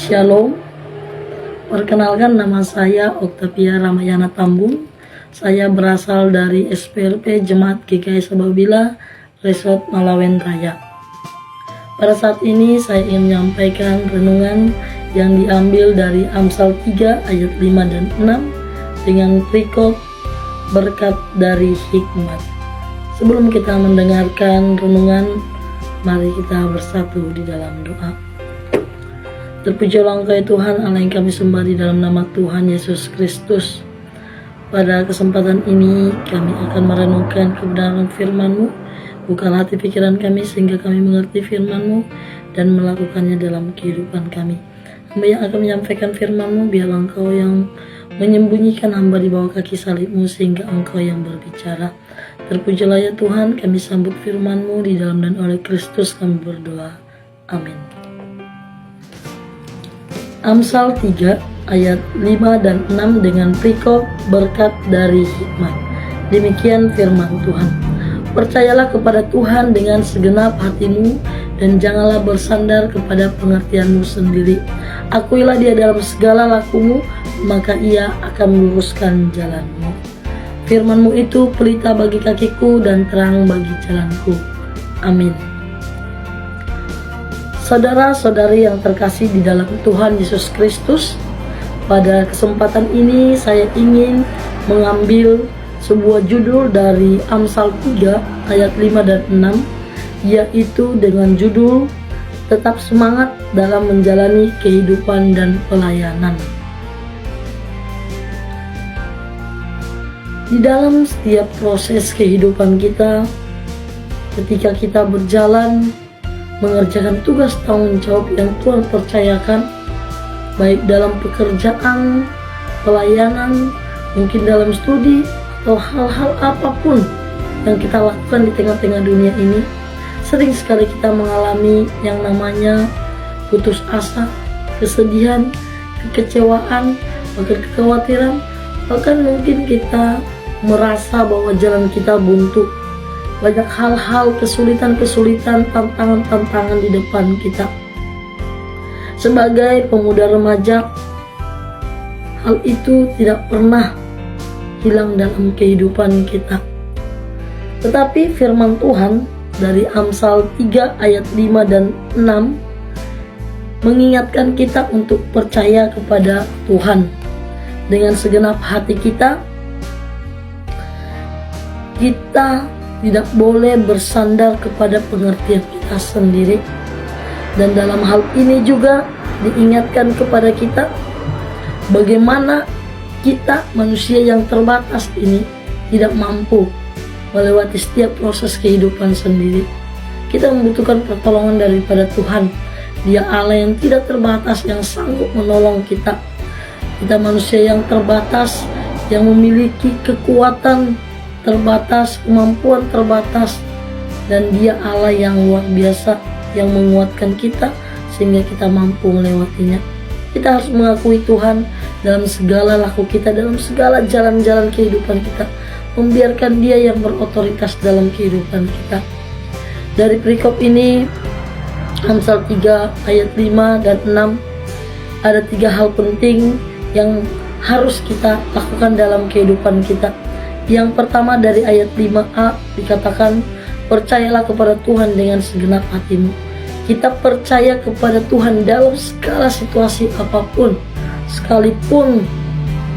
Shalom. Perkenalkan, nama saya Oktavia Ramayana Tambung. Saya berasal dari SPLP Jemaat GKI Sababila, Resort Malawen Raya. Pada saat ini saya ingin menyampaikan renungan yang diambil dari Amsal 3 ayat 5 dan 6 dengan perikop berkat dari hikmat. Sebelum kita mendengarkan renungan, mari kita bersatu di dalam doa. Terpujilah Engkau ya Tuhan, Allah yang kami sembah di dalam nama Tuhan Yesus Kristus. Pada kesempatan ini kami akan merenungkan kebenaran firman-Mu. Bukalah hati pikiran kami sehingga kami mengerti firman-Mu dan melakukannya dalam kehidupan kami. Hamba yang akan menyampaikan firman-Mu, biarlah Engkau yang menyembunyikan hamba di bawah kaki salib-Mu sehingga Engkau yang berbicara. Terpujilah ya Tuhan, kami sambut firman-Mu di dalam dan oleh Kristus kami berdoa. Amin. Amsal 3 ayat 5 dan 6 dengan perikop berkat dari hikmat. Demikian firman Tuhan. Percayalah kepada Tuhan dengan segenap hatimu dan janganlah bersandar kepada pengertianmu sendiri. Akuilah Dia dalam segala lakumu, maka Ia akan meluruskan jalanmu. Firman-Mu itu pelita bagi kakiku dan terang bagi jalanku. Amin. Saudara-saudari yang terkasih di dalam Tuhan Yesus Kristus, pada kesempatan ini saya ingin mengambil sebuah judul dari Amsal 3 ayat 5 dan 6, yaitu dengan judul Tetap Semangat dalam Menjalani Kehidupan dan Pelayanan. Di dalam setiap proses kehidupan kita, ketika kita berjalan mengerjakan tugas tanggung jawab yang Tuhan percayakan, baik dalam pekerjaan, pelayanan, mungkin dalam studi, atau hal-hal apapun yang kita lakukan di tengah-tengah dunia ini, sering sekali kita mengalami yang namanya putus asa, kesedihan, kekecewaan, bahkan kekhawatiran, bahkan mungkin kita merasa bahwa jalan kita buntu. Banyak hal-hal, kesulitan-kesulitan, tantangan-tantangan di depan kita. Sebagai pemuda remaja, hal itu tidak pernah hilang dalam kehidupan kita. Tetapi firman Tuhan dari Amsal 3 ayat 5 dan 6 mengingatkan kita untuk percaya kepada Tuhan dengan segenap hati kita. Kita tidak boleh bersandar kepada pengertian kita sendiri. Dan dalam hal ini juga diingatkan kepada kita bagaimana kita manusia yang terbatas ini tidak mampu melewati setiap proses kehidupan sendiri. Kita membutuhkan pertolongan daripada Tuhan. Dia Allah yang tidak terbatas, yang sanggup menolong kita. Kita manusia yang terbatas, yang memiliki kekuatan terbatas, kemampuan terbatas, dan Dia Allah yang luar biasa yang menguatkan kita sehingga kita mampu melewatinya. Kita harus mengakui Tuhan dalam segala laku kita, dalam segala jalan-jalan kehidupan kita, membiarkan Dia yang berotoritas dalam kehidupan kita. Dari perikop ini, Amsal 3 ayat 5 dan 6, ada 3 hal penting yang harus kita lakukan dalam kehidupan kita. Yang pertama dari ayat 5a dikatakan, percayalah kepada Tuhan dengan segenap hatimu. Kita percaya kepada Tuhan dalam segala situasi apapun. Sekalipun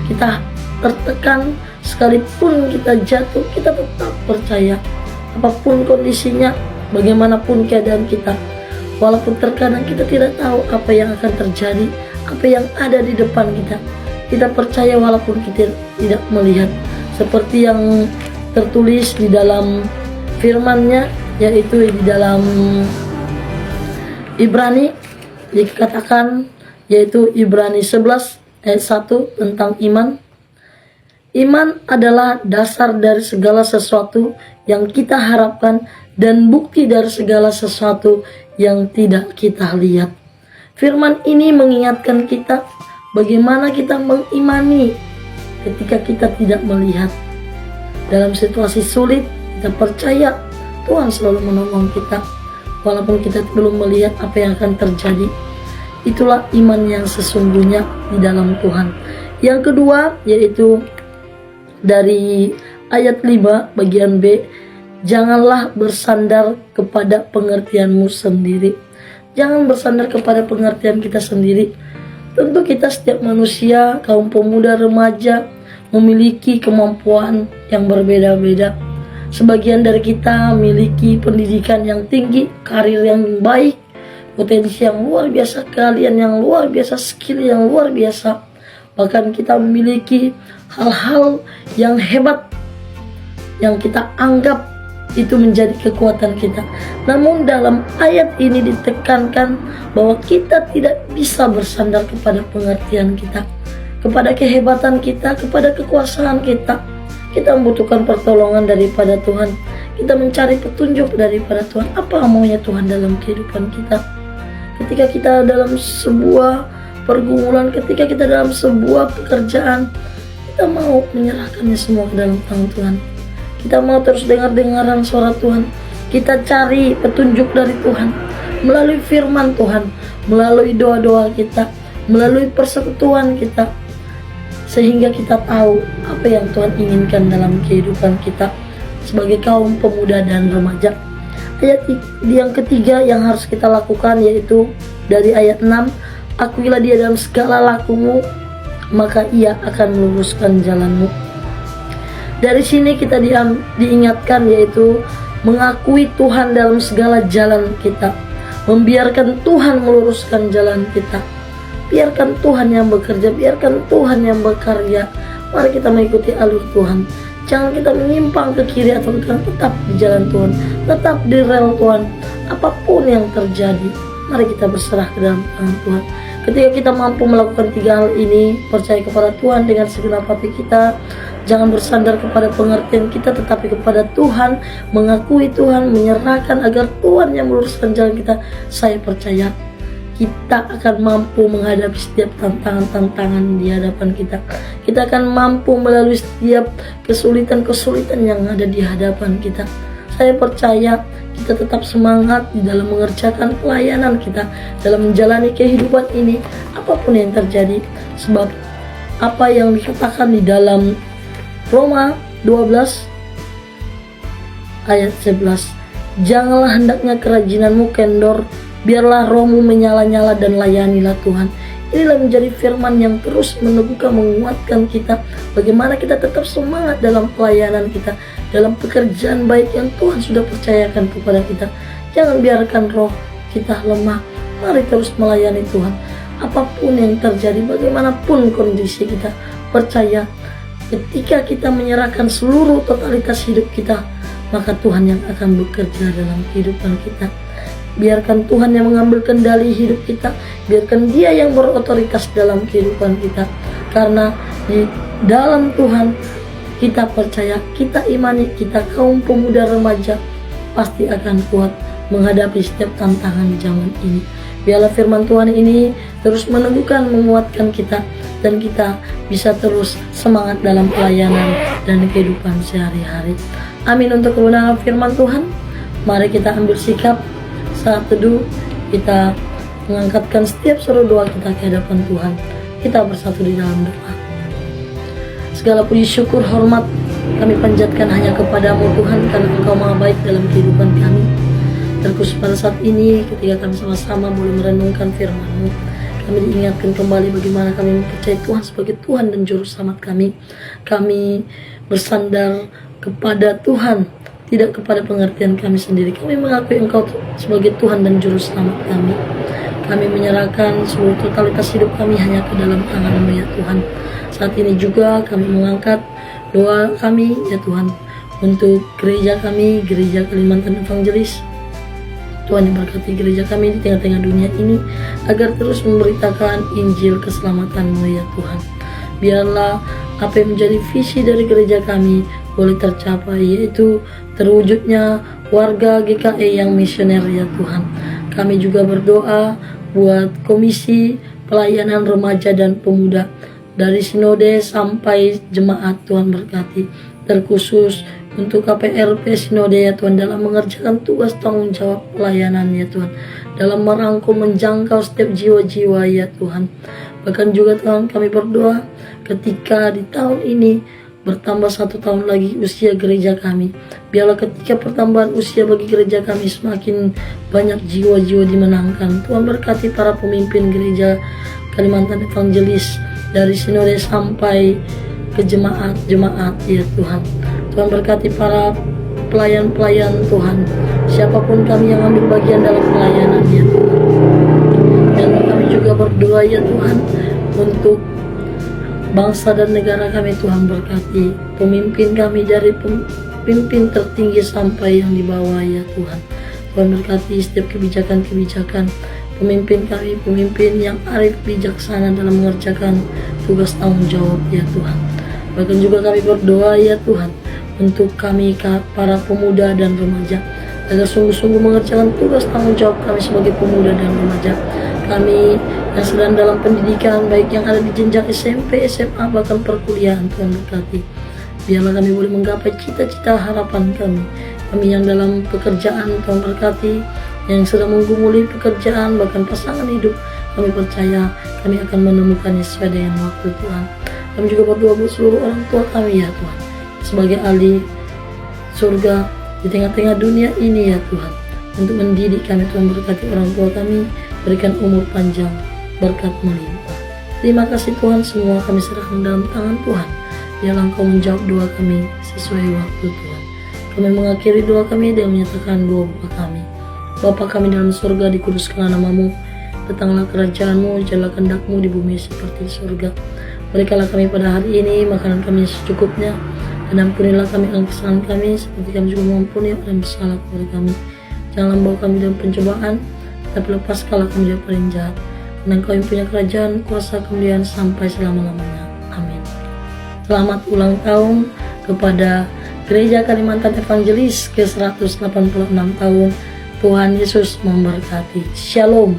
kita tertekan, sekalipun kita jatuh, kita tetap percaya. Apapun kondisinya, bagaimanapun keadaan kita. Walaupun terkadang kita tidak tahu apa yang akan terjadi, apa yang ada di depan kita. Kita percaya walaupun kita tidak melihat. Seperti yang tertulis di dalam firman-Nya, yaitu di dalam Ibrani dikatakan, yaitu Ibrani 11 ayat 1 tentang iman. Iman adalah dasar dari segala sesuatu yang kita harapkan dan bukti dari segala sesuatu yang tidak kita lihat. Firman ini mengingatkan kita bagaimana kita mengimani ketika kita tidak melihat. Dalam situasi sulit, kita percaya Tuhan selalu menolong kita. Walaupun kita belum melihat apa yang akan terjadi, Itulah iman yang sesungguhnya di dalam Tuhan. Yang kedua yaitu dari ayat 5 bagian B, janganlah bersandar kepada pengertianmu sendiri. Jangan bersandar kepada pengertian kita sendiri. Tentu kita setiap manusia, kaum pemuda, remaja memiliki kemampuan yang berbeda-beda. Sebagian dari kita memiliki pendidikan yang tinggi, karir yang baik, potensi yang luar biasa, keahlian yang luar biasa, skill yang luar biasa. Bahkan kita memiliki hal-hal yang hebat yang kita anggap itu menjadi kekuatan kita. Namun dalam ayat ini ditekankan bahwa kita tidak bisa bersandar kepada pengertian kita, kepada kehebatan kita, kepada kekuasaan kita. Kita membutuhkan pertolongan daripada Tuhan. Kita mencari petunjuk daripada Tuhan. Apa maunya Tuhan dalam kehidupan kita? Ketika kita dalam sebuah pergumulan, ketika kita dalam sebuah pekerjaan, kita mau menyerahkannya semua ke dalam tangan Tuhan. Kita mau terus dengar-dengaran suara Tuhan. Kita cari petunjuk dari Tuhan melalui firman Tuhan, melalui doa-doa kita, melalui persekutuan kita, sehingga kita tahu apa yang Tuhan inginkan dalam kehidupan kita sebagai kaum pemuda dan remaja. Ayat yang ketiga yang harus kita lakukan yaitu dari ayat 6, akuilah dia dalam segala lakumu, maka ia akan meluruskan jalanmu. Dari sini kita diingatkan yaitu mengakui Tuhan dalam segala jalan kita, membiarkan Tuhan meluruskan jalan kita. Biarkan Tuhan yang bekerja, biarkan Tuhan yang berkarya. Mari kita mengikuti alur Tuhan. Jangan kita menyimpang ke kiri atau ke kanan, tetap di jalan Tuhan, tetap di rel Tuhan. Apapun yang terjadi, mari kita berserah ke dalam tangan Tuhan. Ketika kita mampu melakukan 3 hal ini, percaya kepada Tuhan dengan segenap hati kita, jangan bersandar kepada pengertian kita, tetapi kepada Tuhan, mengakui Tuhan, menyerahkan agar Tuhan yang meluruskan jalan kita. Saya percaya kita akan mampu menghadapi setiap tantangan-tantangan di hadapan kita. Kita akan mampu melalui setiap kesulitan-kesulitan yang ada di hadapan kita. Saya percaya kita tetap semangat di dalam mengerjakan pelayanan kita, dalam menjalani kehidupan ini, apapun yang terjadi. Sebab apa yang dikatakan di dalam Roma 12 ayat 11, janganlah hendaknya kerajinanmu kendor, biarlah rohmu menyala-nyala dan layanilah Tuhan. Inilah menjadi firman yang terus meneguhkan, menguatkan kita, bagaimana kita tetap semangat dalam pelayanan kita, dalam pekerjaan baik yang Tuhan sudah percayakan kepada kita. Jangan biarkan roh kita lemah. Mari terus melayani Tuhan. Apapun yang terjadi, bagaimanapun kondisi kita, percaya ketika kita menyerahkan seluruh totalitas hidup kita, maka Tuhan yang akan bekerja dalam kehidupan kita. Biarkan Tuhan yang mengambil kendali hidup kita, biarkan Dia yang berotoritas dalam kehidupan kita. Karena di dalam Tuhan kita percaya, kita imani, kita kaum pemuda remaja pasti akan kuat menghadapi setiap tantangan zaman ini. Biarlah firman Tuhan ini terus meneguhkan, menguatkan kita, dan kita bisa terus semangat dalam pelayanan dan kehidupan sehari-hari. Amin. Untuk kebenaran firman Tuhan, mari kita ambil sikap saat teduh, kita mengangkatkan setiap seru doa kita ke hadapan Tuhan. Kita bersatu di dalam doa. Segala puji syukur hormat kami panjatkan hanya kepadamu Tuhan, karena Engkau maha baik dalam kehidupan kami. Terkhusus pada saat ini ketika kami sama-sama boleh merenungkan firman-Mu, kami diingatkan kembali bagaimana kami mempercayai Tuhan sebagai Tuhan dan Juru Selamat kami. Kami bersandar kepada Tuhan, tidak kepada pengertian kami sendiri. Kami mengakui Engkau sebagai Tuhan dan Juru Selamat kami. Kami menyerahkan seluruh totalitas hidup kami hanya ke dalam tangan-Mu ya Tuhan. Saat ini juga kami mengangkat doa kami ya Tuhan, untuk gereja kami, Gereja Kalimantan Evangelis. Tuhan yang berkati gereja kami di tengah-tengah dunia ini, agar terus memberitakan Injil keselamatan-Mu ya Tuhan. Biarlah apa yang menjadi visi dari gereja kami boleh tercapai, yaitu terwujudnya warga GKE yang misioner ya Tuhan. Kami juga berdoa buat Komisi Pelayanan Remaja dan Pemuda, dari sinode sampai jemaat. Tuhan berkati, terkhusus untuk KPRP sinode ya Tuhan, dalam mengerjakan tugas tanggung jawab pelayanan ya Tuhan. dalam merangkul, menjangkau setiap jiwa-jiwa ya Tuhan. Bahkan juga Tuhan, kami berdoa ketika di tahun ini bertambah 1 tahun lagi usia gereja kami, biarlah ketika pertambahan usia bagi gereja kami semakin banyak jiwa-jiwa dimenangkan. Tuhan berkati para pemimpin gereja Kalimantan Evangelis dari sinode sampai ke jemaat-jemaat ya Tuhan. Tuhan berkati para pelayan-pelayan Tuhan, siapapun kami yang ambil bagian dalam pelayanan ya Tuhan. Dan kami juga berdoa ya Tuhan untuk bangsa dan negara kami. Tuhan berkati pemimpin kami dari pemimpin tertinggi sampai yang di bawah ya Tuhan. Tuhan berkati setiap kebijakan-kebijakan pemimpin kami, pemimpin yang arif bijaksana dalam mengerjakan tugas tanggung jawab ya Tuhan. Bahkan juga kami berdoa ya Tuhan untuk kami para pemuda dan remaja, agar sungguh-sungguh mengerjakan tugas tanggung jawab kami sebagai pemuda dan remaja. Kami yang sedang dalam pendidikan, baik yang ada di jenjang SMP, SMA, bahkan perkuliahan, Tuhan berkati. Biarlah kami boleh menggapai cita-cita harapan kami. Kami yang dalam pekerjaan, Tuhan berkati, yang sedang menggumuli pekerjaan, bahkan pasangan hidup, kami percaya kami akan menemukannya sesuai dengan waktu Tuhan. Kami juga berdoa buat seluruh orang tua kami ya Tuhan, sebagai ahli surga di tengah-tengah dunia ini ya Tuhan, untuk mendidik kami. Tuhan berkati orang tua kami, berikan umur panjang, berkat melimpah. Terima kasih Tuhan, semua kami serahkan dalam tangan Tuhan. Biarlah Engkau menjawab doa kami sesuai waktu Tuhan. Kami mengakhiri doa kami dan menyatakan doa Bapa kami. Bapa kami dalam surga, dikuduskanlah namamu, datanglah kerajaan-Mu, jadilah kehendak-Mu di bumi seperti di surga. Berikanlah kami pada hari ini makanan kami secukupnya, dan ampunilah kami kesalahan kami, seperti kami juga mengampuni orang yang bersalah kepada kami. Janganlah bawa kami dalam pencobaan, tapi lepaskanlah kami dari paling jahat. Karena Engkau yang punya kerajaan, kuasa, kemuliaan sampai selama-lamanya. Amin. Selamat ulang tahun kepada Gereja Kalimantan Evangelis ke 186 tahun. Tuhan Yesus memberkati. Shalom.